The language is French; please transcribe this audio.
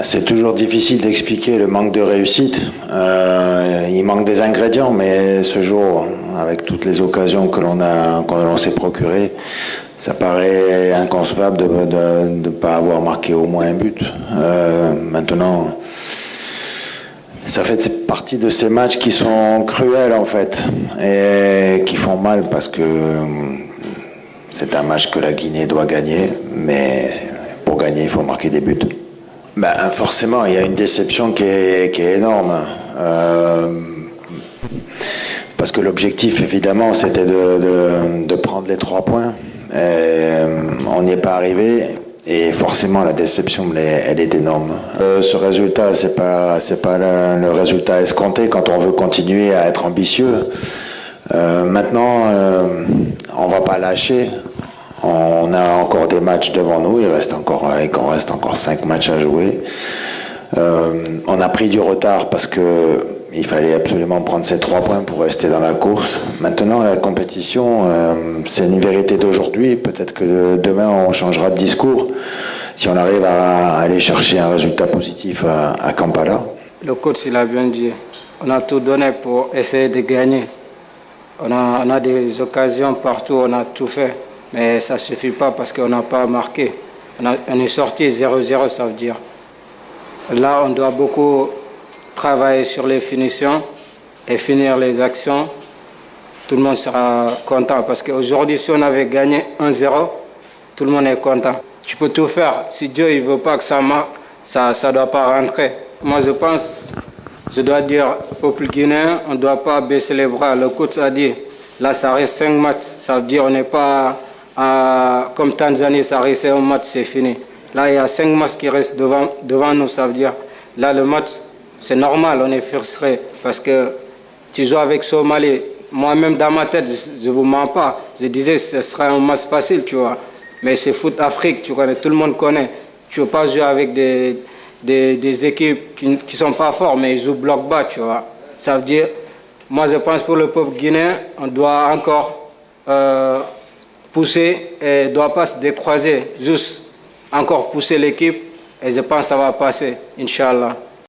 C'est toujours difficile d'expliquer le manque de réussite. Il manque des ingrédients, mais ce jour, avec toutes les occasions que l'on s'est procurées, ça paraît inconcevable de ne pas avoir marqué au moins un but. Maintenant, ça fait partie de ces matchs qui sont cruels en fait et qui font mal parce que c'est un match que la Guinée doit gagner, mais pour gagner, il faut marquer des buts. Ben, forcément, il y a une déception qui est énorme. Parce que l'objectif, évidemment, c'était de prendre les 3 points. On n'y est pas arrivé. Et forcément, la déception, elle est énorme. Ce résultat, c'est pas le résultat escompté quand on veut continuer à être ambitieux. Maintenant, on va pas lâcher. On a encore des matchs devant nous. Il reste encore 5 matchs à jouer. On a pris du retard parce que il fallait absolument prendre ces 3 points pour rester dans la course. Maintenant, la compétition, c'est une vérité d'aujourd'hui. Peut-être que demain, on changera de discours si on arrive à aller chercher un résultat positif à Kampala. Le coach, il a bien dit. On a tout donné pour essayer de gagner. On a des occasions partout, on a tout fait. Mais ça ne suffit pas parce qu'on n'a pas marqué. On est sorti 0-0, ça veut dire. Là, on doit beaucoup travailler sur les finitions et finir les actions. Tout le monde sera content parce qu'aujourd'hui, si on avait gagné 1-0, tout le monde est content. Tu peux tout faire. Si Dieu ne veut pas que ça marque, ça ne doit pas rentrer. Moi, je dois dire au peuple guinéen, on ne doit pas baisser les bras. Le coach a dit, là, ça reste 5 matchs. Ça veut dire on n'est pas comme Tanzanie, ça reste un match, c'est fini. Là, il y a 5 matchs qui restent devant nous. Ça veut dire, là, le match, c'est normal, on est frustré. Parce que tu joues avec Somalie. Moi-même, dans ma tête, je ne vous mens pas. Je disais que ce serait un match facile, tu vois. Mais c'est foot Afrique, tu connais, tout le monde connaît. Tu ne veux pas jouer avec des équipes qui ne sont pas fortes, mais ils jouent bloc bas, tu vois. Ça veut dire, moi, je pense pour le peuple guinéen, on doit encore pousser et ne doit pas se décroiser. Juste encore pousser l'équipe et je pense que ça va passer, Inch'Allah.